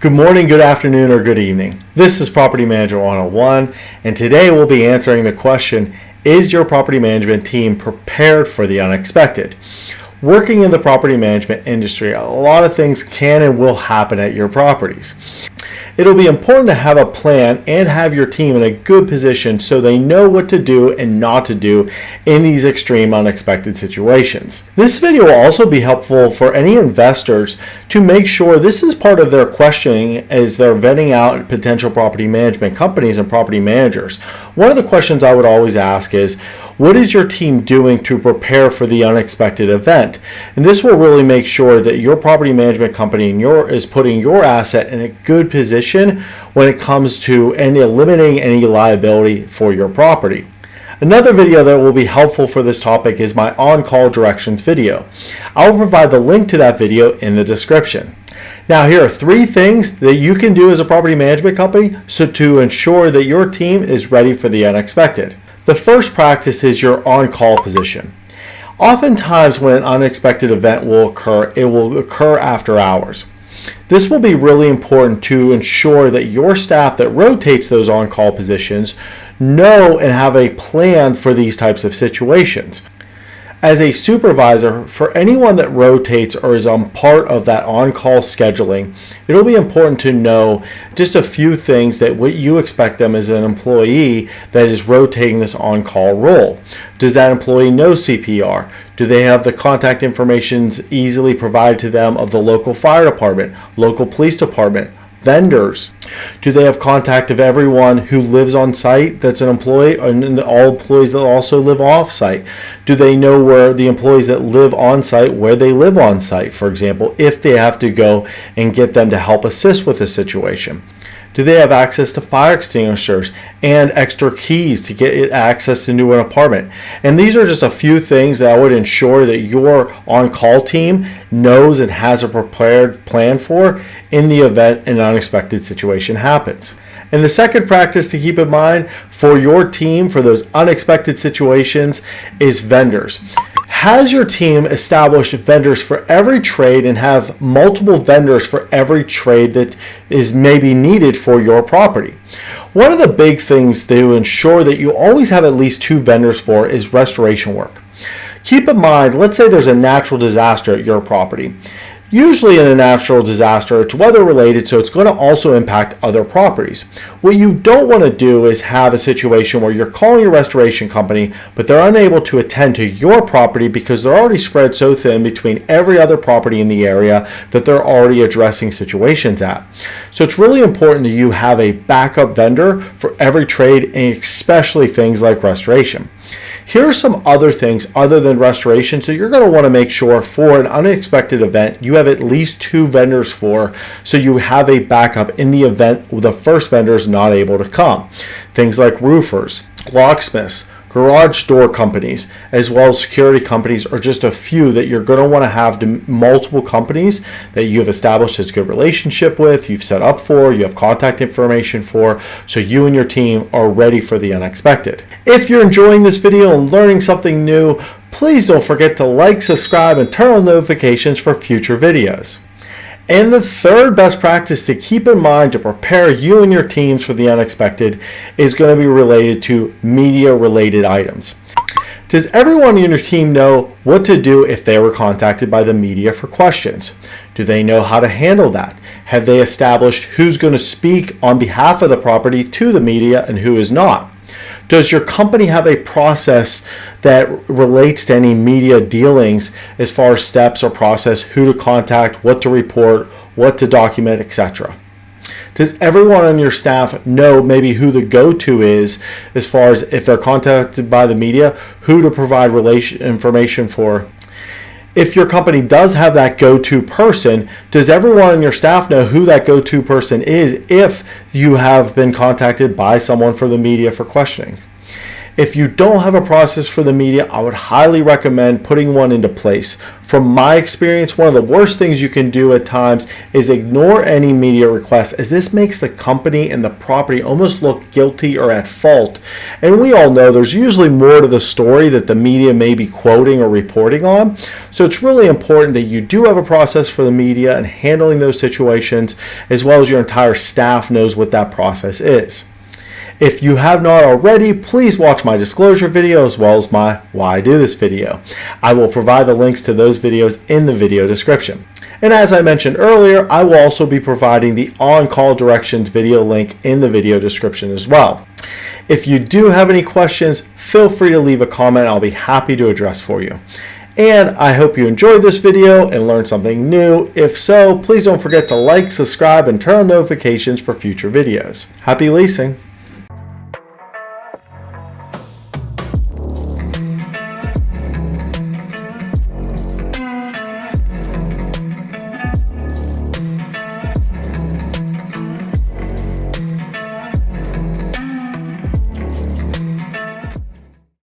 Good morning, good afternoon, or good evening. This is Property Manager 101, and today we'll be answering the question, is your property management team prepared for the unexpected? Working in the property management industry, a lot of things can and will happen at your properties. It'll be important to have a plan and have your team in a good position so they know what to do and not to do in these extreme unexpected situations. This video will also be helpful for any investors to make sure this is part of their questioning as they're vetting out potential property management companies and property managers. One of the questions I would always ask is, what is your team doing to prepare for the unexpected event? And this will really make sure that your property management company is putting your asset in a good position when it comes to eliminating any liability for your property. Another video that will be helpful for this topic is my on-call directions video. I will provide the link to that video in the description. Now, here are 3 things that you can do as a property management company to ensure that your team is ready for the unexpected. The first practice is your on-call position. Oftentimes when an unexpected event will occur, it will occur after hours. This will be really important to ensure that your staff that rotates those on-call positions know and have a plan for these types of situations. As a supervisor, for anyone that rotates or is on part of that on-call scheduling, it'll be important to know just a few things that what you expect them as an employee that is rotating this on-call role. Does that employee know CPR? Do they have the contact information easily provided to them of the local fire department, local police department, vendors? Do they have contact of everyone who lives on site that's an employee, and all employees that also live off site? Do they know where the employees that live on site, where they live on site, for example, if they have to go and get them to help assist with the situation? Do they have access to fire extinguishers and extra keys to get access into an apartment? And these are just a few things that I would ensure that your on-call team knows and has a prepared plan for in the event an unexpected situation happens. And the second practice to keep in mind for your team for those unexpected situations is vendors. Has your team established vendors for every trade and have multiple vendors for every trade that is maybe needed for your property? One of the big things to ensure that you always have at least 2 vendors for is restoration work. Keep in mind, let's say there's a natural disaster at your property. Usually in a natural disaster, it's weather related, so it's going to also impact other properties. What you don't want to do is have a situation where you're calling your restoration company, but they're unable to attend to your property because they're already spread so thin between every other property in the area that they're already addressing situations at. So it's really important that you have a backup vendor for every trade, and especially things like restoration. Here are some other things other than restoration, so you're going to want to make sure for an unexpected event you have at least 2 vendors for, so you have a backup in the event the first vendor is not able to come. Things like roofers, locksmiths, garage door companies, as well as security companies are just a few that you're going to want to have multiple companies that you've established a good relationship with, you've set up for, you have contact information for, so you and your team are ready for the unexpected. If you're enjoying this video and learning something new, please don't forget to like, subscribe, and turn on notifications for future videos. And the third best practice to keep in mind to prepare you and your teams for the unexpected is going to be related to media-related items. Does everyone in your team know what to do if they were contacted by the media for questions? Do they know how to handle that? Have they established who's going to speak on behalf of the property to the media and who is not? Does your company have a process that relates to any media dealings as far as steps or process, who to contact, what to report, what to document, etc.? Does everyone on your staff know maybe who the go-to is as far as if they're contacted by the media, who to provide information for? If your company does have that go-to person, does everyone on your staff know who that go-to person is if you have been contacted by someone from the media for questioning? If you don't have a process for the media, I would highly recommend putting one into place. From my experience, one of the worst things you can do at times is ignore any media requests, as this makes the company and the property almost look guilty or at fault. And we all know there's usually more to the story that the media may be quoting or reporting on. So it's really important that you do have a process for the media and handling those situations, as well as your entire staff knows what that process is. If you have not already, please watch my disclosure video as well as my why I do this video. I will provide the links to those videos in the video description. And as I mentioned earlier, I will also be providing the on-call directions video link in the video description as well. If you do have any questions, feel free to leave a comment. I'll be happy to address for you. And I hope you enjoyed this video and learned something new. If so, please don't forget to like, subscribe, and turn on notifications for future videos. Happy leasing!